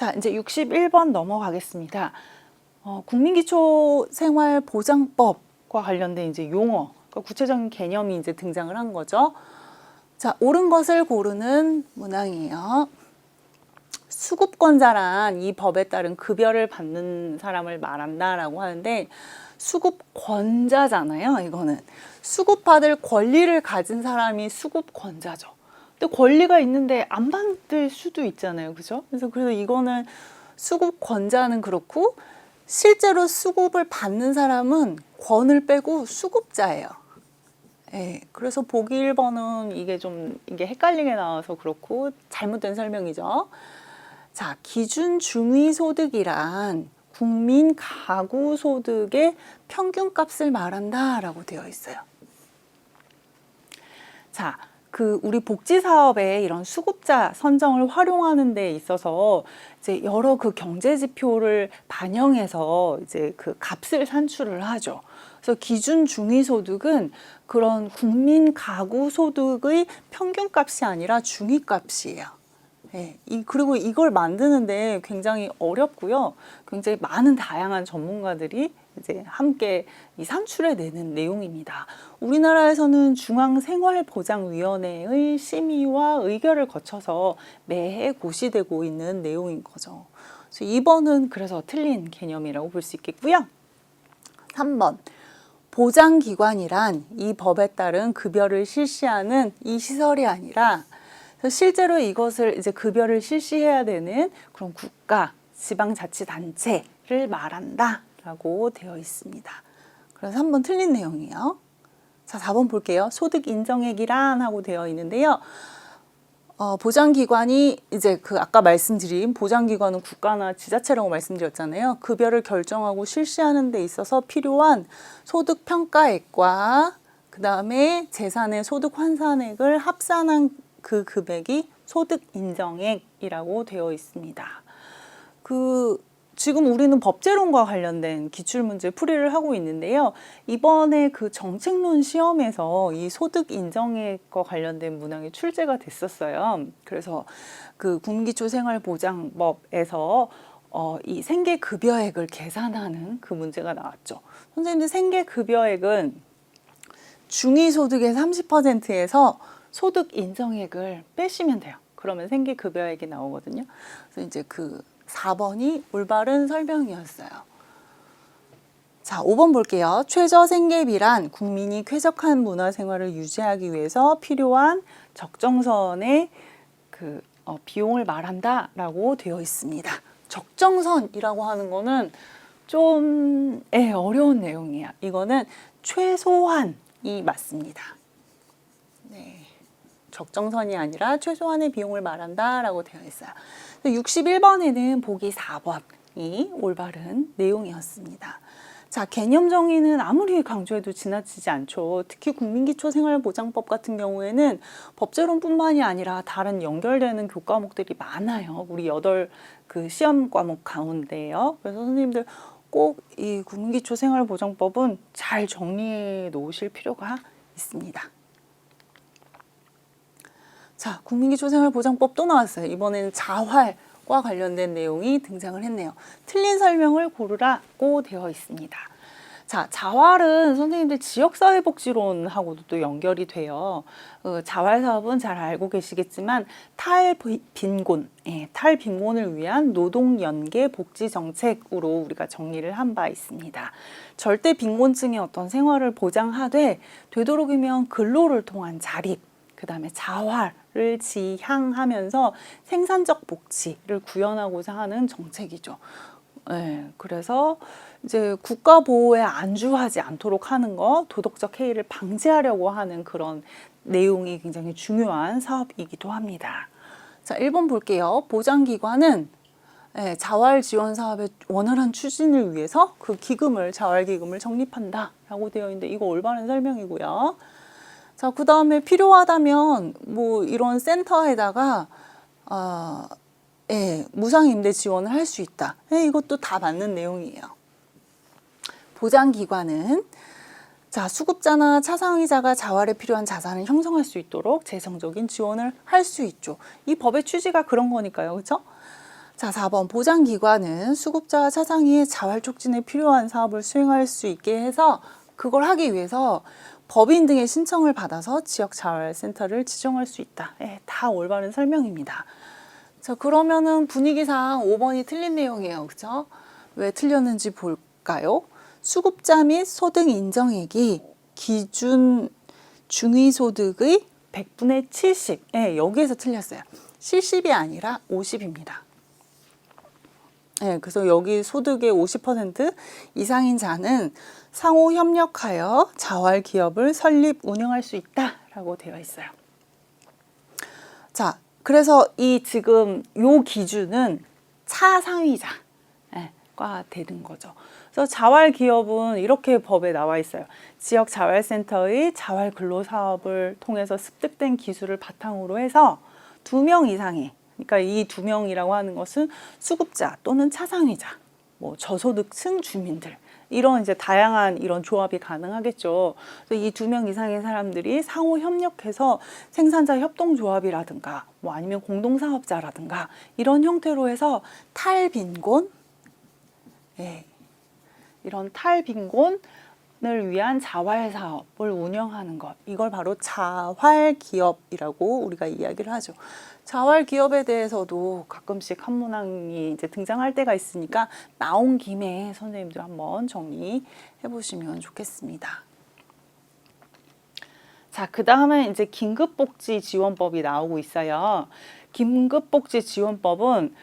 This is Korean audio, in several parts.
자, 이제 61번 넘어가겠습니다. 국민기초생활보장법과 관련된 이제 용어, 그러니까 구체적인 개념이 이제 등장을 한 거죠. 자, 옳은 것을 고르는 문항이에요. 수급권자란 이 법에 따른 급여를 받는 사람을 말한다라고 하는데, 수급권자잖아요. 이거는 수급받을 권리를 가진 사람이 수급권자죠. 근데 권리가 있는데 안 받을 수도 있잖아요. 그죠? 그래서 이거는 수급권자는 그렇고, 실제로 수급을 받는 사람은 권을 빼고 수급자예요. 예, 그래서 보기 1번은 이게 헷갈리게 나와서 그렇고 잘못된 설명이죠. 자, 기준 중위소득이란 국민 가구 소득의 평균값을 말한다라고 되어 있어요. 자, 우리 복지사업에 이런 수급자 선정을 활용하는 데 있어서 이제 여러 경제 지표를 반영해서 이제 값을 산출을 하죠. 그래서 기준 중위소득은 그런 국민 가구 소득의 평균값이 아니라 중위값이에요. 네, 그리고 이걸 만드는데 굉장히 어렵고요. 굉장히 많은 다양한 전문가들이 이제 함께 산출해내는 내용입니다. 우리나라에서는 중앙생활보장위원회의 심의와 의결을 거쳐서 매해 고시되고 있는 내용인 거죠. 그래서 2번은 그래서 틀린 개념이라고 볼 수 있겠고요. 3번. 보장기관이란 이 법에 따른 급여를 실시하는 이 시설이 아니라 실제로 이것을 이제 급여를 실시해야 되는 그런 국가, 지방자치단체를 말한다라고 되어 있습니다. 그래서 3번 틀린 내용이에요. 자, 4번 볼게요. 소득인정액이란 하고 되어 있는데요. 보장기관이 이제 아까 말씀드린 보장기관은 국가나 지자체라고 말씀드렸잖아요. 급여를 결정하고 실시하는 데 있어서 필요한 소득평가액과 그 다음에 재산의 소득 환산액을 합산한 그 금액이 소득인정액이라고 되어 있습니다. 지금 우리는 법제론과 관련된 기출문제 풀이를 하고 있는데요. 이번에 정책론 시험에서 이 소득인정액과 관련된 문항이 출제가 됐었어요. 그래서 국민기초생활보장법에서 이 생계급여액을 계산하는 그 문제가 나왔죠. 선생님들, 생계급여액은 중위소득의 30%에서 소득 인정액을 빼시면 돼요. 그러면 생계급여액이 나오거든요. 그래서 이제 4번이 올바른 설명이었어요. 자, 5번 볼게요. 최저생계비란 국민이 쾌적한 문화생활을 유지하기 위해서 필요한 적정선의 비용을 말한다라고 되어 있습니다. 적정선이라고 하는 거는 좀 어려운 내용이에요. 이거는 최소한이 맞습니다. 네. 적정선이 아니라 최소한의 비용을 말한다라고 되어 있어요. 61번에는 보기 4번이 올바른 내용이었습니다. 자, 개념 정의는 아무리 강조해도 지나치지 않죠. 특히 국민기초생활보장법 같은 경우에는 법제론뿐만이 아니라 다른 연결되는 교과목들이 많아요. 우리 8 시험 과목 가운데요. 그래서 선생님들 꼭 이 국민기초생활보장법은 잘 정리해 놓으실 필요가 있습니다. 자, 국민기초생활보장법 또 나왔어요. 이번에는 자활과 관련된 내용이 등장을 했네요. 틀린 설명을 고르라고 되어 있습니다. 자, 자활은 선생님들 지역사회복지론하고도 또 연결이 돼요. 자활사업은 잘 알고 계시겠지만 탈빈곤을 위한 노동연계 복지정책으로 우리가 정리를 한 바 있습니다. 절대 빈곤층의 어떤 생활을 보장하되 되도록이면 근로를 통한 자립, 그 다음에 자활을 지향하면서 생산적 복지를 구현하고자 하는 정책이죠. 그래서 이제 국가 보호에 안주하지 않도록 하는 거, 도덕적 해이를 방지하려고 하는 그런 내용이 굉장히 중요한 사업이기도 합니다. 자, 1번 볼게요. 보장기관은 자활 지원 사업의 원활한 추진을 위해서 자활기금을 적립한다라고 되어 있는데 이거 올바른 설명이고요. 자, 그 다음에 필요하다면 이런 센터에다가 무상임대 지원을 할 수 있다. 이것도 다 맞는 내용이에요. 보장기관은 수급자나 차상위자가 자활에 필요한 자산을 형성할 수 있도록 재정적인 지원을 할 수 있죠. 이 법의 취지가 그런 거니까요. 그렇죠? 자, 4번 보장기관은 수급자와 차상위의 자활 촉진에 필요한 사업을 수행할 수 있게 해서 그걸 하기 위해서 법인 등의 신청을 받아서 지역 자활센터를 지정할 수 있다. 다 올바른 설명입니다. 자, 그러면은 분위기상 5번이 틀린 내용이에요. 그죠? 왜 틀렸는지 볼까요? 수급자 및 소득 인정액이 기준 중위소득의 100분의 70. 여기에서 틀렸어요. 70이 아니라 50입니다. 그래서 여기 소득의 50% 이상인 자는 상호 협력하여 자활 기업을 설립, 운영할 수 있다라고 되어 있어요. 자, 그래서 이 지금 요 기준은 차상위자가 되는 거죠. 그래서 자활 기업은 이렇게 법에 나와 있어요. 지역 자활센터의 자활 근로사업을 통해서 습득된 기술을 바탕으로 해서 2명 이상의, 그러니까 이 2명이라고 하는 것은 수급자 또는 차상위자, 뭐 저소득층 주민들, 이런 이제 다양한 이런 조합이 가능하겠죠. 그래서 이 2명 이상의 사람들이 상호 협력해서 생산자 협동조합이라든가 뭐 아니면 공동사업자라든가 이런 형태로 해서 탈빈곤, 이런 탈빈곤을 위한 자활 사업을 운영하는 것, 이걸 바로 자활 기업이라고 우리가 이야기를 하죠. 자활 기업에 대해서도 가끔씩 한문항이 이제 등장할 때가 있으니까 나온 김에 선생님들 한번 정리해 보시면 좋겠습니다. 자, 그 다음에 이제 긴급복지지원법이 나오고 있어요. 긴급복지지원법은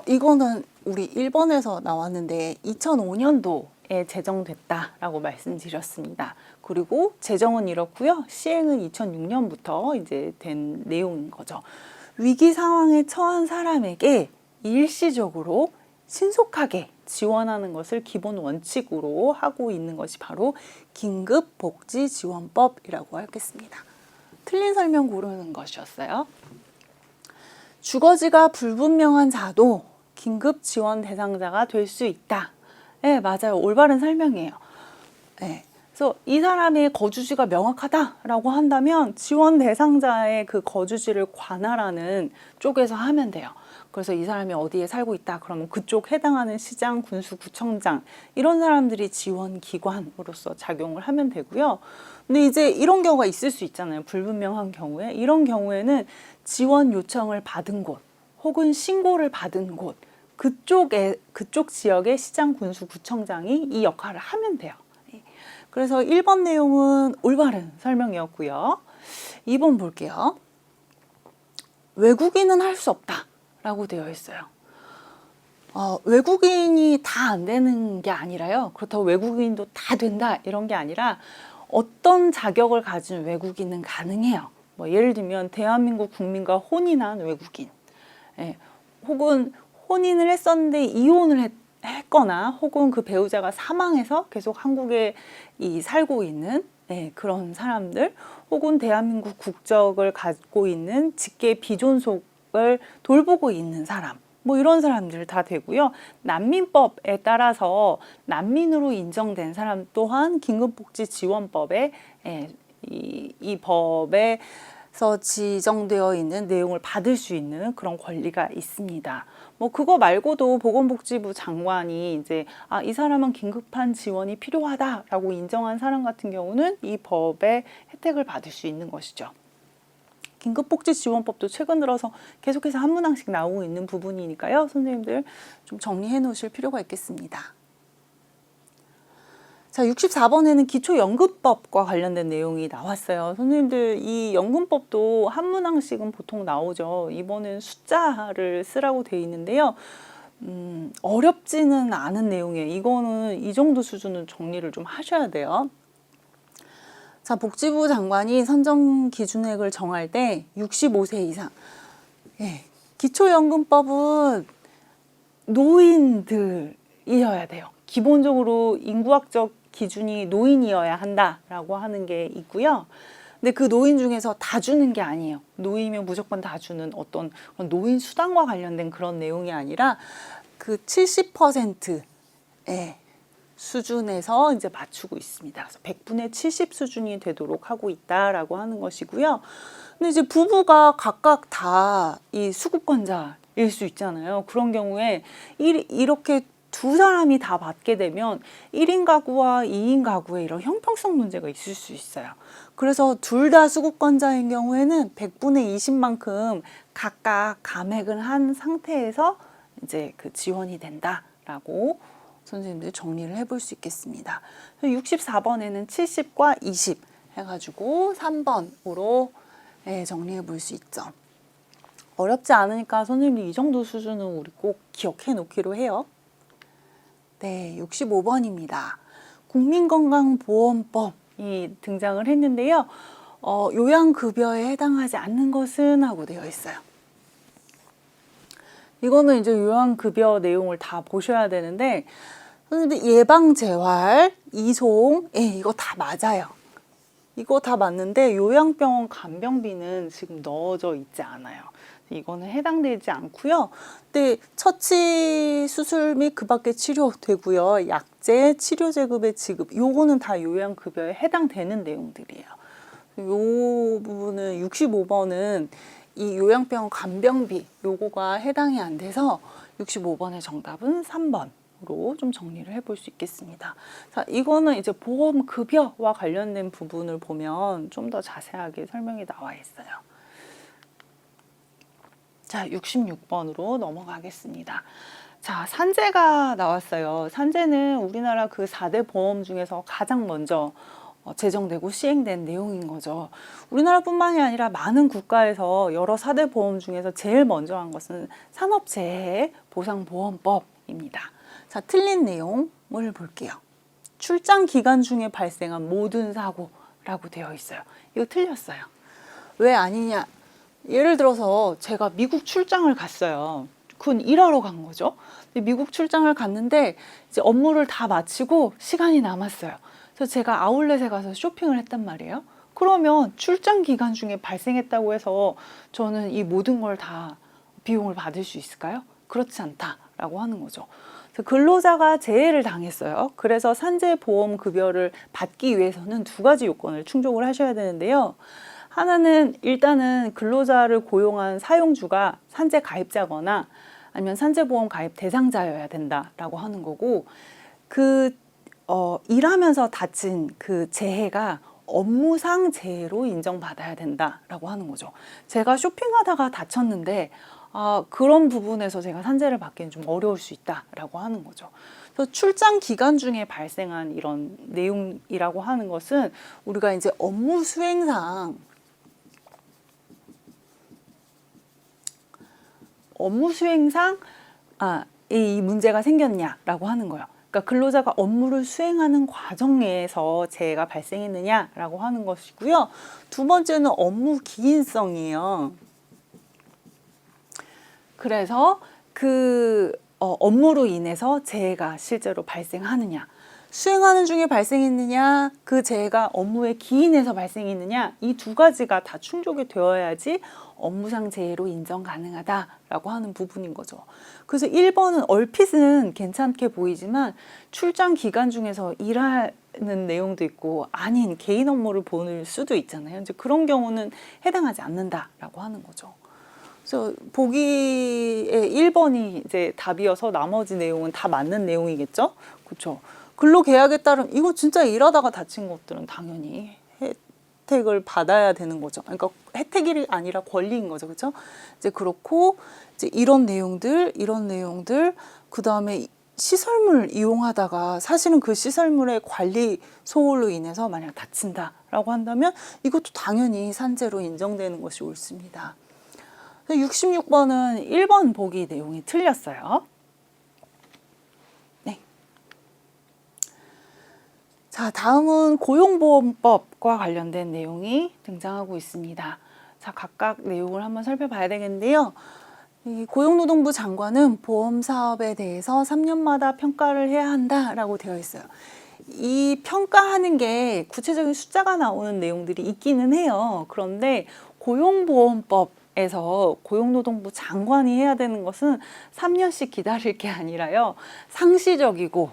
이거는 우리 1번에서 나왔는데 2005년도에 제정됐다라고 말씀드렸습니다. 그리고 제정은 이렇고요. 시행은 2006년부터 이제 된 내용인 거죠. 위기 상황에 처한 사람에게 일시적으로 신속하게 지원하는 것을 기본 원칙으로 하고 있는 것이 바로 긴급복지지원법이라고 하겠습니다. 틀린 설명 고르는 것이었어요. 주거지가 불분명한 자도 긴급 지원 대상자가 될 수 있다. 네, 맞아요. 올바른 설명이에요. 그래서 이 사람의 거주지가 명확하다라고 한다면 지원 대상자의 그 거주지를 관할하는 쪽에서 하면 돼요. 그래서 이 사람이 어디에 살고 있다 그러면 그쪽 해당하는 시장, 군수, 구청장 이런 사람들이 지원 기관으로서 작용을 하면 되고요. 근데 이제 이런 경우가 있을 수 있잖아요. 불분명한 경우에. 이런 경우에는 지원 요청을 받은 곳 혹은 신고를 받은 곳 그쪽 지역의 시장, 군수, 구청장이 이 역할을 하면 돼요. 그래서 1번 내용은 올바른 설명이었고요. 2번 볼게요. 외국인은 할 수 없다 라고 되어 있어요. 외국인이 다 안 되는 게 아니라요. 그렇다고 외국인도 다 된다 이런 게 아니라 어떤 자격을 가진 외국인은 가능해요. 뭐 예를 들면 대한민국 국민과 혼인한 외국인, 혹은 혼인을 했었는데 이혼을 했거나 혹은 그 배우자가 사망해서 계속 한국에 살고 있는 그런 사람들, 혹은 대한민국 국적을 갖고 있는 직계 비존속을 돌보고 있는 사람, 뭐 이런 사람들 다 되고요. 난민법에 따라서 난민으로 인정된 사람 또한 긴급복지지원법에 이 법에서 지정되어 있는 내용을 받을 수 있는 그런 권리가 있습니다. 뭐 그거 말고도 보건복지부 장관이 이제 이 사람은 긴급한 지원이 필요하다라고 인정한 사람 같은 경우는 이 법의 혜택을 받을 수 있는 것이죠. 긴급복지지원법도 최근 들어서 계속해서 한 문항씩 나오고 있는 부분이니까요. 선생님들 좀 정리해 놓으실 필요가 있겠습니다. 자, 64번에는 기초연금법과 관련된 내용이 나왔어요. 선생님들 이 연금법도 한 문항씩은 보통 나오죠. 이번엔 숫자를 쓰라고 돼 있는데요. 어렵지는 않은 내용이에요. 이거는 이 정도 수준은 정리를 좀 하셔야 돼요. 자, 복지부 장관이 선정 기준액을 정할 때 65세 이상. 기초연금법은 노인들이어야 돼요. 기본적으로 인구학적 기준이 노인이어야 한다라고 하는 게 있고요. 근데 그 노인 중에서 다 주는 게 아니에요. 노인이면 무조건 다 주는 어떤 노인 수당과 관련된 그런 내용이 아니라 그 70%의 수준에서 이제 맞추고 있습니다. 그래서 100분의 70 수준이 되도록 하고 있다라고 하는 것이고요. 근데 이제 부부가 각각 다 이 수급권자 일 수 있잖아요. 그런 경우에 이렇게 두 사람이 다 받게 되면 1인 가구와 2인 가구에 이런 형평성 문제가 있을 수 있어요. 그래서 둘 다 수급권자인 경우에는 100분의 20만큼 각각 감액을 한 상태에서 이제 그 지원이 된다라고 선생님들 정리를 해볼 수 있겠습니다. 64번에는 70과 20 해가지고 3번으로 정리해 볼 수 있죠. 어렵지 않으니까 선생님들 이 정도 수준은 우리 꼭 기억해 놓기로 해요. 네, 65번입니다. 국민건강보험법이 등장을 했는데요. 요양급여에 해당하지 않는 것은 하고 되어 있어요. 이거는 이제 요양급여 내용을 다 보셔야 되는데 선생님들 예방재활, 이송, 이거 다 맞아요. 이거 다 맞는데 요양병원 간병비는 지금 넣어져 있지 않아요. 이거는 해당되지 않고요. 근데 처치 수술 및 그 밖의 치료 되고요. 약제, 치료제급의 지급, 요거는 다 요양급여에 해당되는 내용들이에요. 요 부분은 65번은 이 요양병원 간병비 요거가 해당이 안 돼서 65번의 정답은 3번으로 좀 정리를 해볼 수 있겠습니다. 자, 이거는 이제 보험급여와 관련된 부분을 보면 좀 더 자세하게 설명이 나와 있어요. 자, 66번으로 넘어가겠습니다. 자, 산재가 나왔어요. 산재는 우리나라 그 4대 보험 중에서 가장 먼저 제정되고 시행된 내용인 거죠. 우리나라뿐만이 아니라 많은 국가에서 여러 4대 보험 중에서 제일 먼저 한 것은 산업재해 보상보험법입니다. 자, 틀린 내용을 볼게요. 출장 기간 중에 발생한 모든 사고라고 되어 있어요. 이거 틀렸어요. 왜 아니냐? 예를 들어서 제가 미국 출장을 갔어요. 그건 일하러 간 거죠. 미국 출장을 갔는데 이제 업무를 다 마치고 시간이 남았어요. 그래서 제가 아울렛에 가서 쇼핑을 했단 말이에요. 그러면 출장 기간 중에 발생했다고 해서 저는 이 모든 걸 다 비용을 받을 수 있을까요? 그렇지 않다라고 하는 거죠. 그래서 근로자가 재해를 당했어요. 그래서 산재보험 급여를 받기 위해서는 두 가지 요건을 충족을 하셔야 되는데요. 하나는 일단은 근로자를 고용한 사용주가 산재 가입자거나 아니면 산재보험 가입 대상자여야 된다라고 하는 거고, 일하면서 다친 그 재해가 업무상 재해로 인정받아야 된다라고 하는 거죠. 제가 쇼핑하다가 다쳤는데 그런 부분에서 제가 산재를 받기는 좀 어려울 수 있다라고 하는 거죠. 그래서 출장 기간 중에 발생한 이런 내용이라고 하는 것은 우리가 이제 업무 수행상 이 문제가 생겼냐라고 하는 거예요. 그러니까 근로자가 업무를 수행하는 과정에서 재해가 발생했느냐라고 하는 것이고요. 두 번째는 업무 기인성이에요. 그래서 업무로 인해서 재해가 실제로 발생하느냐, 수행하는 중에 발생했느냐, 그 재해가 업무에 기인해서 발생했느냐, 이 두 가지가 다 충족이 되어야지 업무상 재해로 인정 가능하다라고 하는 부분인 거죠. 그래서 1번은 얼핏은 괜찮게 보이지만 출장 기간 중에서 일하는 내용도 있고 아닌 개인 업무를 보낼 수도 있잖아요. 이제 그런 경우는 해당하지 않는다라고 하는 거죠. 그래서 보기에 1번이 이제 답이어서 나머지 내용은 다 맞는 내용이겠죠? 그렇죠? 근로계약에 따른 이거 진짜 일하다가 다친 것들은 당연히 혜택을 받아야 되는 거죠. 그러니까 혜택이 아니라 권리인 거죠. 그렇죠? 이제 그렇고 이제 이런 내용들, 그다음에 시설물 이용하다가 사실은 그 시설물의 관리 소홀로 인해서 만약 다친다라고 한다면 이것도 당연히 산재로 인정되는 것이 옳습니다. 66번은 1번 보기 내용이 틀렸어요. 네. 자, 다음은 고용보험법과 관련된 내용이 등장하고 있습니다. 자, 각각 내용을 한번 살펴봐야 되겠는데요. 이 고용노동부 장관은 보험사업에 대해서 3년마다 평가를 해야 한다라고 되어 있어요. 이 평가하는 게 구체적인 숫자가 나오는 내용들이 있기는 해요. 그런데 고용보험법에서 고용노동부 장관이 해야 되는 것은 3년씩 기다릴 게 아니라요. 상시적이고,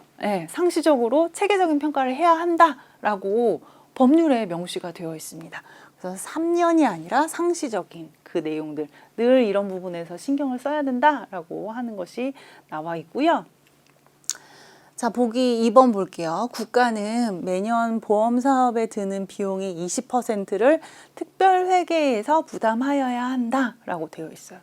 상시적으로 체계적인 평가를 해야 한다라고 법률에 명시가 되어 있습니다. 그래서 3년이 아니라 상시적인 그 내용들 늘 이런 부분에서 신경을 써야 된다라고 하는 것이 나와 있고요. 자, 보기 2번 볼게요. 국가는 매년 보험 사업에 드는 비용의 20%를 특별회계에서 부담하여야 한다라고 되어 있어요.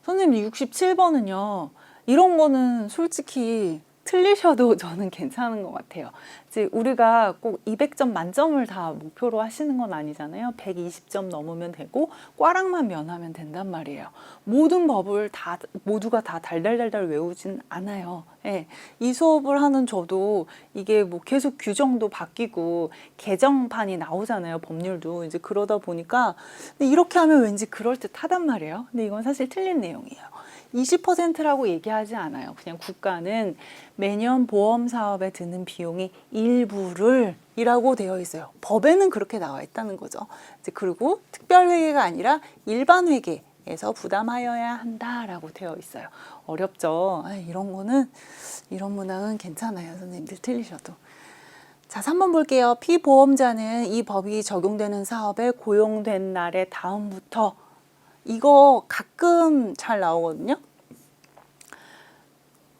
선생님 67번은요. 이런 거는 솔직히 틀리셔도 저는 괜찮은 것 같아요. 이제 우리가 꼭 200점 만점을 다 목표로 하시는 건 아니잖아요. 120점 넘으면 되고 꽈락만 면하면 된단 말이에요. 모든 법을 다 모두가 다 달달달달 외우진 않아요. 예, 이 수업을 하는 저도 이게 뭐 계속 규정도 바뀌고 개정판이 나오잖아요. 법률도 이제 그러다 보니까 근데 이렇게 하면 왠지 그럴듯하단 말이에요. 근데 이건 사실 틀린 내용이에요. 20%라고 얘기하지 않아요. 그냥 국가는 매년 보험 사업에 드는 비용의 일부를 이라고 되어 있어요. 법에는 그렇게 나와 있다는 거죠. 이제 그리고 특별회계가 아니라 일반회계에서 부담하여야 한다라고 되어 있어요. 어렵죠? 이런 거는 이런 문항은 괜찮아요. 선생님들 틀리셔도. 자, 3번 볼게요. 피보험자는 이 법이 적용되는 사업에 고용된 날의 다음부터 이거 가끔 잘 나오거든요.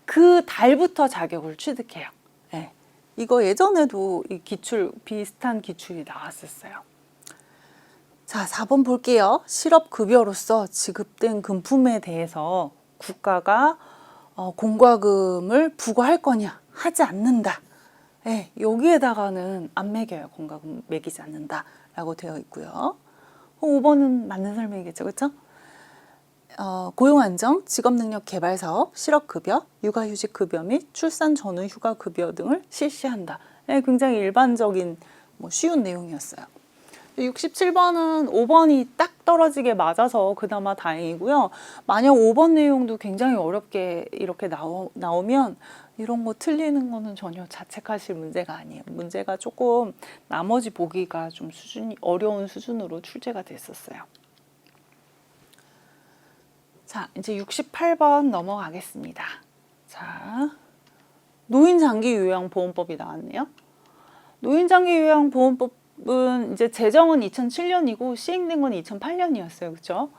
그 달부터 자격을 취득해요. 네. 이거 예전에도 이 기출 비슷한 기출이 나왔었어요. 자, 4번 볼게요. 실업급여로서 지급된 금품에 대해서 국가가 공과금을 부과할 거냐 하지 않는다. 네, 여기에다가는 안 매겨요. 공과금 매기지 않는다라고 되어 있고요. 5번은 맞는 설명이겠죠, 그렇죠? 고용안정, 직업능력 개발 사업, 실업급여, 육아휴직급여 및 출산 전후 휴가급여 등을 실시한다. 네, 굉장히 일반적인 쉬운 내용이었어요. 67번은 5번이 딱 떨어지게 맞아서 그나마 다행이고요. 만약 5번 내용도 굉장히 어렵게 이렇게 나오면 이런 거 틀리는 거는 전혀 자책하실 문제가 아니에요. 문제가 조금 나머지 보기가 좀 수준이 어려운 수준으로 출제가 됐었어요. 자, 이제 68번 넘어가겠습니다. 자, 노인장기요양보험법이 나왔네요. 노인장기요양보험법은 이제 제정은 2007년이고 시행된 건 2008년이었어요. 그렇죠?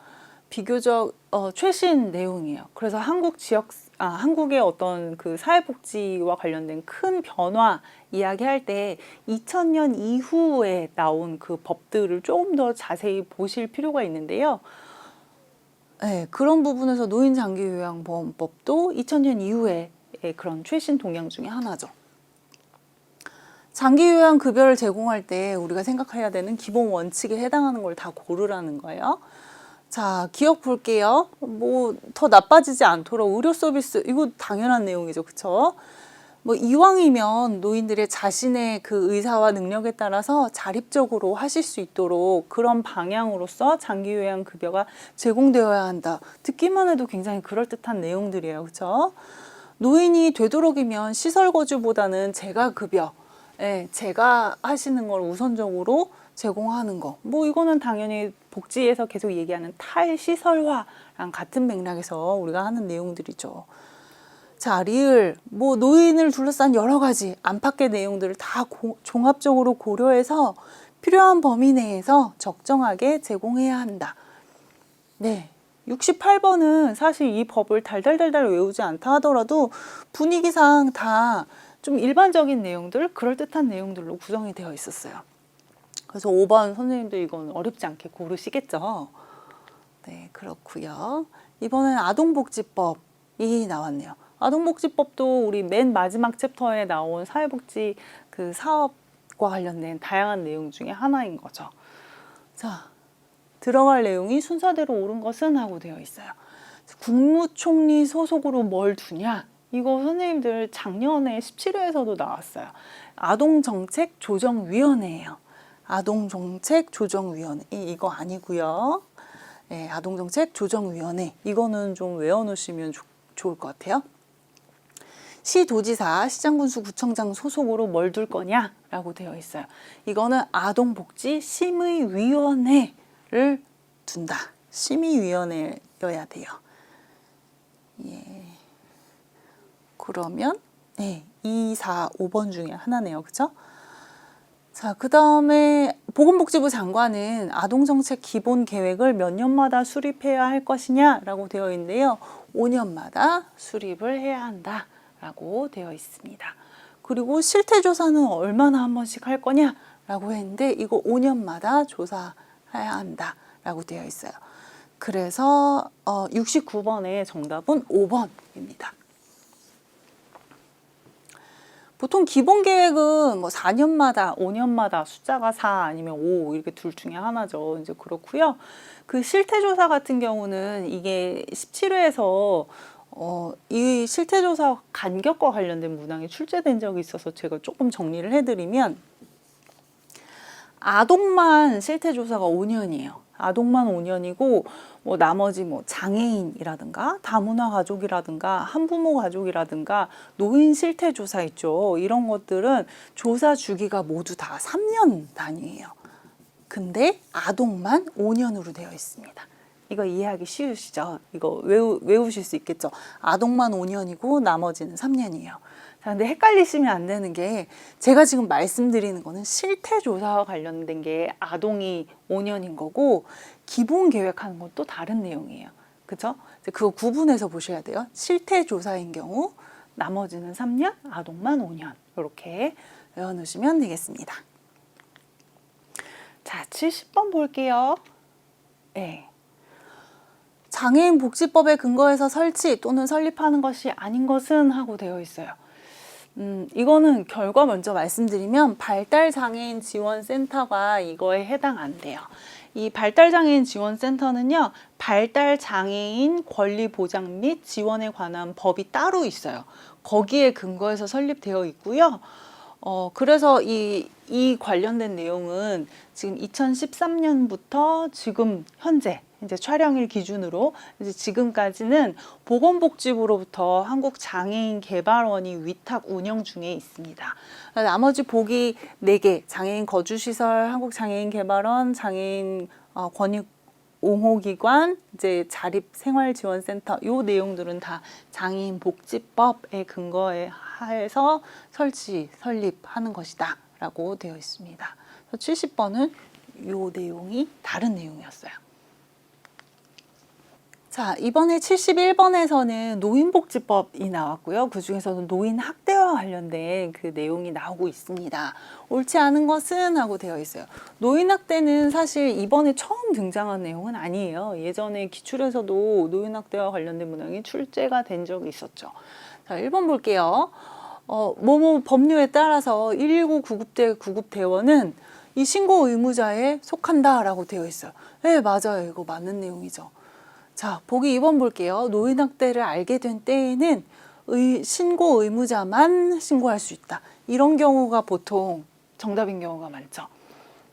비교적 최신 내용이에요. 그래서 한국의 어떤 그 사회복지와 관련된 큰 변화 이야기할 때 2000년 이후에 나온 그 법들을 조금 더 자세히 보실 필요가 있는데요. 네, 그런 부분에서 노인장기요양보험법도 2000년 이후에 그런 최신 동향 중에 하나죠. 장기요양급여를 제공할 때 우리가 생각해야 되는 기본 원칙에 해당하는 걸 다 고르라는 거예요. 자, 기억 볼게요. 뭐 더 나빠지지 않도록 의료 서비스, 이거 당연한 내용이죠. 그쵸? 이왕이면 노인들의 자신의 그 의사와 능력에 따라서 자립적으로 하실 수 있도록 그런 방향으로서 장기요양급여가 제공되어야 한다. 듣기만 해도 굉장히 그럴듯한 내용들이에요. 그렇죠? 노인이 되도록이면 시설거주보다는 재가급여, 제가 하시는 걸 우선적으로 제공하는 거. 이거는 당연히 복지에서 계속 얘기하는 탈시설화랑 같은 맥락에서 우리가 하는 내용들이죠. 자, 리을, 노인을 둘러싼 여러 가지 안팎의 내용들을 다 종합적으로 고려해서 필요한 범위 내에서 적정하게 제공해야 한다. 네. 68번은 사실 이 법을 달달달달 외우지 않다 하더라도 분위기상 다 좀 일반적인 내용들, 그럴듯한 내용들로 구성이 되어 있었어요. 그래서 5번 선생님도 이건 어렵지 않게 고르시겠죠? 네, 그렇고요. 이번엔 아동복지법이 나왔네요. 아동복지법도 우리 맨 마지막 챕터에 나온 사회복지 그 사업과 관련된 다양한 내용 중에 하나인 거죠. 자, 들어갈 내용이 순서대로 옳은 것은 하고 되어 있어요. 국무총리 소속으로 뭘 두냐? 이거 선생님들 작년에 17회에서도 나왔어요. 아동정책조정위원회예요. 아동정책조정위원회 이거 아니고요. 네, 아동정책조정위원회 이거는 좀 외워놓으시면 좋을 것 같아요. 시도지사, 시장군수, 구청장 소속으로 뭘 둘 거냐라고 되어 있어요. 이거는 아동복지심의위원회를 둔다. 심의위원회여야 돼요. 예. 그러면 2, 4, 5번 중에 하나네요. 그렇죠? 자, 그 다음에 보건복지부 장관은 아동정책 기본 계획을 몇 년마다 수립해야 할 것이냐라고 되어 있는데요. 5년마다 수립을 해야 한다라고 되어 있습니다. 그리고 실태조사는 얼마나 한 번씩 할 거냐라고 했는데 이거 5년마다 조사해야 한다라고 되어 있어요. 그래서 69번의 정답은 5번입니다. 보통 기본 계획은 뭐 4년마다, 5년마다 숫자가 4 아니면 5 이렇게 둘 중에 하나죠. 이제 그렇고요. 그 실태조사 같은 경우는 이게 17회에서 이 실태조사 간격과 관련된 문항이 출제된 적이 있어서 제가 조금 정리를 해드리면 아동만 실태조사가 5년이에요. 아동만 5년이고 뭐 나머지 뭐 장애인이라든가 다문화 가족이라든가 한부모 가족이라든가 노인 실태 조사 있죠. 이런 것들은 조사 주기가 모두 다 3년 단위예요. 근데 아동만 5년으로 되어 있습니다. 이거 이해하기 쉬우시죠? 이거 외우실 수 있겠죠? 아동만 5년이고 나머지는 3년이에요. 자, 근데 헷갈리시면 안 되는 게 제가 지금 말씀드리는 거는 실태 조사와 관련된 게 아동이 5년인 거고 기본 계획하는 건 또 다른 내용이에요. 그렇죠? 그거 구분해서 보셔야 돼요. 실태 조사인 경우 나머지는 3년, 아동만 5년 이렇게 외워놓으시면 되겠습니다. 자, 70번 볼게요. 네. 장애인 복지법에 근거해서 설치 또는 설립하는 것이 아닌 것은 하고 되어 있어요. 이거는 결과 먼저 말씀드리면 발달장애인 지원센터가 이거에 해당 안 돼요. 이 발달장애인 지원센터는요, 발달장애인 권리 보장 및 지원에 관한 법이 따로 있어요. 거기에 근거해서 설립되어 있고요. 그래서 이 관련된 내용은 지금 2013년부터 지금 현재 이제 촬영일 기준으로 이제 지금까지는 보건복지부로부터 한국장애인개발원이 위탁 운영 중에 있습니다. 나머지 보기 4개, 장애인 거주시설, 한국장애인개발원, 장애인 권익 옹호기관, 이제 자립생활지원센터 요 내용들은 다 장애인복지법에 근거해서 설립하는 것이다 라고 되어 있습니다. 70번은 요 내용이 다른 내용이었어요. 자, 이번에 71번에서는 노인복지법이 나왔고요. 그 중에서는 노인학대와 관련된 그 내용이 나오고 있습니다. 옳지 않은 것은 하고 되어 있어요. 노인학대는 사실 이번에 처음 등장한 내용은 아니에요. 예전에 기출에서도 노인학대와 관련된 문항이 출제가 된 적이 있었죠. 자, 1번 볼게요. 뭐뭐 법률에 따라서 119 구급대원은 이 신고 의무자에 속한다라고 되어 있어요. 네, 맞아요. 이거 맞는 내용이죠. 자, 보기 2번 볼게요. 노인학대를 알게 된 때에는 신고 의무자만 신고할 수 있다. 이런 경우가 보통 정답인 경우가 많죠.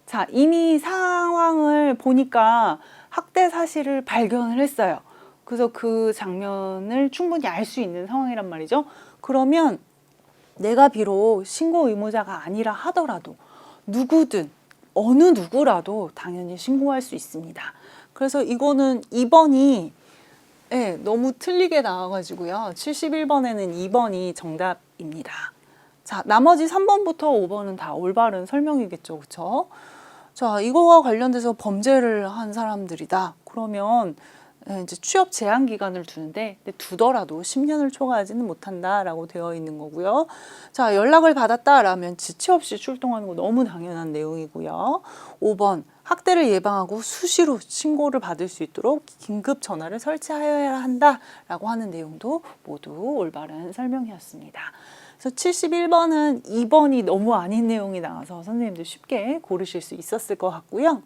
자, 이미 상황을 보니까 학대 사실을 발견을 했어요. 그래서 그 장면을 충분히 알 수 있는 상황이란 말이죠. 그러면 내가 비록 신고 의무자가 아니라 하더라도 누구든 어느 누구라도 당연히 신고할 수 있습니다. 그래서 이거는 2번이 너무 틀리게 나와가지고요. 71번에는 2번이 정답입니다. 자, 나머지 3번부터 5번은 다 올바른 설명이겠죠. 그렇죠? 자, 이거와 관련돼서 범죄를 한 사람들이다. 그러면 이제 취업 제한 기간을 두는데 두더라도 10년을 초과하지는 못한다라고 되어 있는 거고요. 자, 연락을 받았다라면 지체 없이 출동하는 거 너무 당연한 내용이고요. 5번 학대를 예방하고 수시로 신고를 받을 수 있도록 긴급 전화를 설치하여야 한다라고 하는 내용도 모두 올바른 설명이었습니다. 그래서 71번은 2번이 너무 아닌 내용이 나와서 선생님들 쉽게 고르실 수 있었을 것 같고요.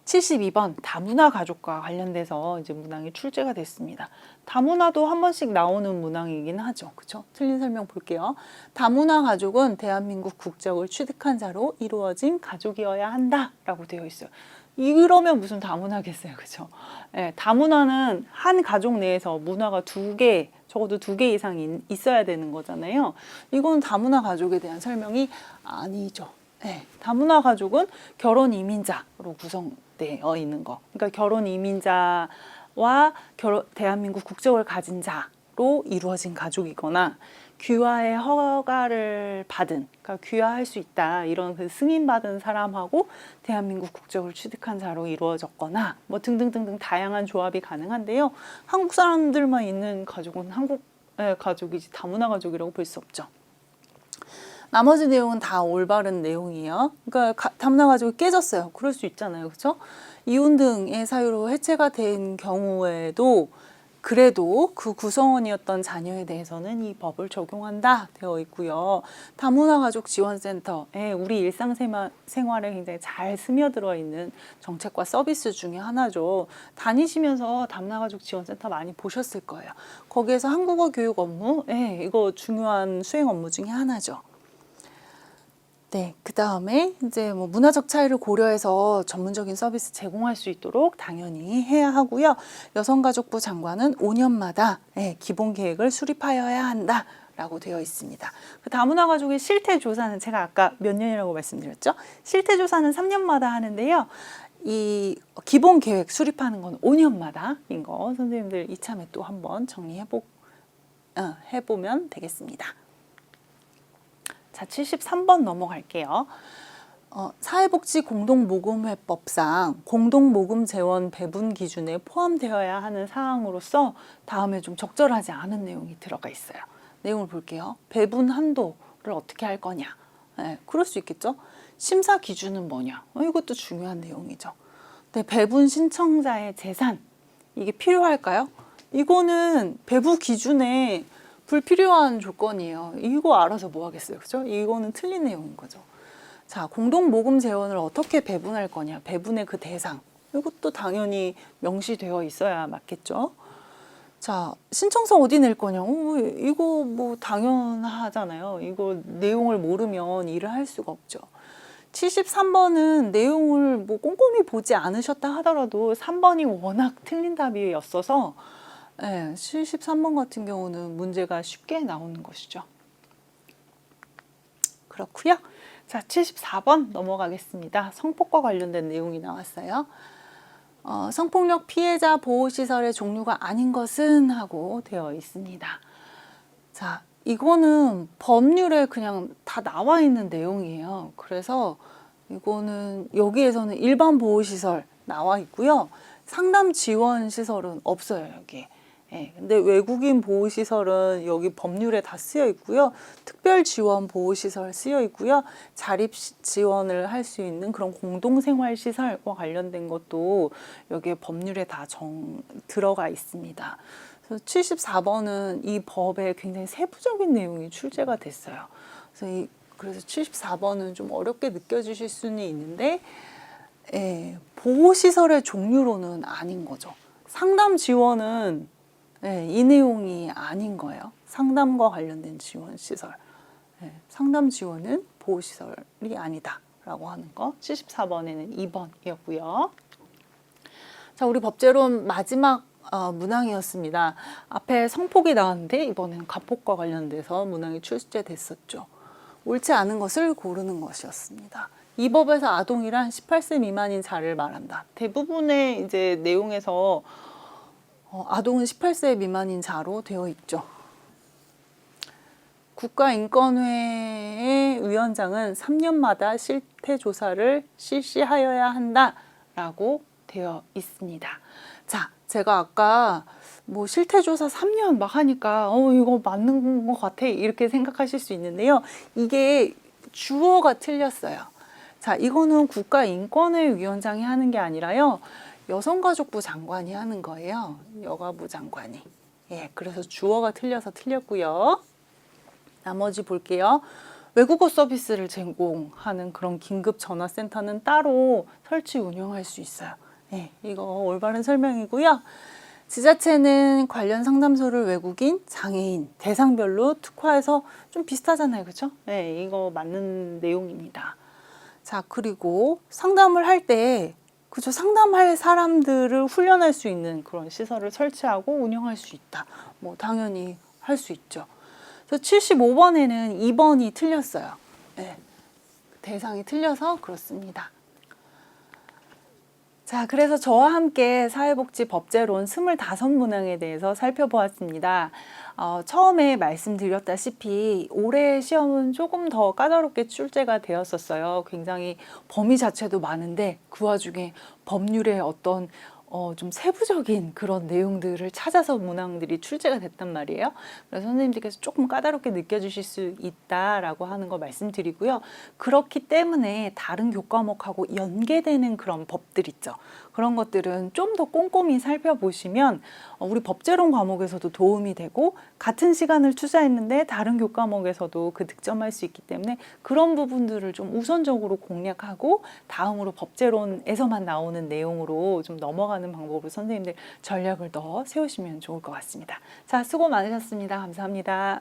72번 다문화 가족과 관련돼서 이제 문항이 출제가 됐습니다. 다문화도 한 번씩 나오는 문항이긴 하죠. 그렇죠? 틀린 설명 볼게요. 다문화 가족은 대한민국 국적을 취득한 자로 이루어진 가족이어야 한다라고 되어 있어요. 이러면 무슨 다문화겠어요. 그렇죠? 네, 다문화는 한 가족 내에서 문화가 2개, 적어도 2개 이상 있어야 되는 거잖아요. 이건 다문화 가족에 대한 설명이 아니죠. 네, 다문화 가족은 결혼 이민자로 구성되어 있는 거. 그러니까 결혼 이민자와 대한민국 국적을 가진 자 이루어진 가족이거나 귀화의 허가를 받은, 그러니까 귀화할 수 있다 이런 그 승인받은 사람하고 대한민국 국적을 취득한 자로 이루어졌거나 뭐 등등등등 다양한 조합이 가능한데요. 한국 사람들만 있는 가족은 한국의 가족이지 다문화 가족이라고 볼 수 없죠. 나머지 내용은 다 올바른 내용이에요. 그러니까 다문화 가족이 깨졌어요. 그럴 수 있잖아요. 그렇죠? 이혼 등의 사유로 해체가 된 경우에도 그래도 그 구성원이었던 자녀에 대해서는 이 법을 적용한다 되어 있고요. 다문화 가족 지원센터에 우리 일상생활에 굉장히 잘 스며들어 있는 정책과 서비스 중에 하나죠. 다니시면서 다문화 가족 지원센터 많이 보셨을 거예요. 거기에서 한국어 교육 업무, 이거 중요한 수행 업무 중에 하나죠. 네, 그 다음에 이제 뭐 문화적 차이를 고려해서 전문적인 서비스 제공할 수 있도록 당연히 해야 하고요. 여성가족부 장관은 5년마다 기본 계획을 수립하여야 한다라고 되어 있습니다. 그 다문화 가족의 실태 조사는 제가 아까 몇 년이라고 말씀드렸죠? 실태 조사는 3년마다 하는데요. 이 기본 계획 수립하는 건 5년마다인 거 선생님들 이참에 또 한번 해보면 되겠습니다. 자, 73번 넘어갈게요. 사회복지 공동모금회법상 공동모금 재원 배분 기준에 포함되어야 하는 사항으로서 다음에 좀 적절하지 않은 내용이 들어가 있어요. 내용을 볼게요. 배분 한도를 어떻게 할 거냐. 그럴 수 있겠죠. 심사 기준은 뭐냐. 이것도 중요한 내용이죠. 근데 배분 신청자의 재산, 이게 필요할까요? 이거는 배분 기준에 불필요한 조건이에요. 이거 알아서 뭐 하겠어요. 그죠? 이거는 틀린 내용인 거죠. 자, 공동모금 재원을 어떻게 배분할 거냐. 배분의 그 대상. 이것도 당연히 명시되어 있어야 맞겠죠. 자, 신청서 어디 낼 거냐. 이거 뭐 당연하잖아요. 이거 내용을 모르면 일을 할 수가 없죠. 73번은 내용을 뭐 꼼꼼히 보지 않으셨다 하더라도 3번이 워낙 틀린 답이었어서 73번 같은 경우는 문제가 쉽게 나오는 것이죠. 그렇고요. 자, 74번 넘어가겠습니다. 성폭과 관련된 내용이 나왔어요. 성폭력 피해자 보호시설의 종류가 아닌 것은 하고 되어 있습니다. 자, 이거는 법률에 그냥 다 나와 있는 내용이에요. 그래서 이거는 여기에서는 일반 보호시설 나와 있고요. 상담 지원 시설은 없어요, 여기. 근데 외국인 보호시설은 여기 법률에 다 쓰여 있고요. 특별 지원 보호시설 쓰여 있고요. 자립 지원을 할 수 있는 그런 공동생활시설과 관련된 것도 여기에 법률에 다 들어가 있습니다. 그래서 74번은 이 법에 굉장히 세부적인 내용이 출제가 됐어요. 그래서 74번은 좀 어렵게 느껴지실 수는 있는데 보호시설의 종류로는 아닌 거죠. 상담 지원은 이 내용이 아닌 거예요. 상담과 관련된 지원 시설. 상담 지원은 보호시설이 아니다라고 하는 거. 74번에는 2번이었고요. 자, 우리 법제론 마지막 문항이었습니다. 앞에 성폭이 나왔는데 이번에는 가폭과 관련돼서 문항이 출제됐었죠. 옳지 않은 것을 고르는 것이었습니다. 이 법에서 아동이란 18세 미만인 자를 말한다. 대부분의 이제 내용에서 아동은 18세 미만인 자로 되어 있죠. 국가인권회의 위원장은 3년마다 실태조사를 실시하여야 한다라고 되어 있습니다. 자, 제가 아까 뭐 실태조사 3년 막 하니까 이거 맞는 것 같아 이렇게 생각하실 수 있는데요. 이게 주어가 틀렸어요. 자, 이거는 국가인권회 위원장이 하는 게 아니라요. 여성가족부 장관이 하는 거예요. 여가부 장관이. 그래서 주어가 틀려서 틀렸고요. 나머지 볼게요. 외국어 서비스를 제공하는 그런 긴급 전화센터는 따로 설치 운영할 수 있어요. 이거 올바른 설명이고요. 지자체는 관련 상담소를 외국인, 장애인, 대상별로 특화해서 좀 비슷하잖아요. 그렇죠? 이거 맞는 내용입니다. 자, 그리고 상담을 할 때 그죠? 상담할 사람들을 훈련할 수 있는 그런 시설을 설치하고 운영할 수 있다. 뭐 당연히 할 수 있죠. 그래서 75번에는 2번이 틀렸어요. 대상이 틀려서 그렇습니다. 자, 그래서 저와 함께 사회복지 법제론 25문항에 대해서 살펴보았습니다. 처음에 말씀드렸다시피 올해 시험은 조금 더 까다롭게 출제가 되었었어요. 굉장히 범위 자체도 많은데 그 와중에 법률의 어떤 좀 세부적인 그런 내용들을 찾아서 문항들이 출제가 됐단 말이에요. 그래서 선생님들께서 조금 까다롭게 느껴지실 수 있다라고 하는 거 말씀드리고요. 그렇기 때문에 다른 교과목하고 연계되는 그런 법들 있죠. 그런 것들은 좀 더 꼼꼼히 살펴보시면 우리 법제론 과목에서도 도움이 되고 같은 시간을 투자했는데 다른 교과목에서도 그 득점할 수 있기 때문에 그런 부분들을 좀 우선적으로 공략하고 다음으로 법제론에서만 나오는 내용으로 좀 넘어가는 방법으로 선생님들 전략을 더 세우시면 좋을 것 같습니다. 자, 수고 많으셨습니다. 감사합니다.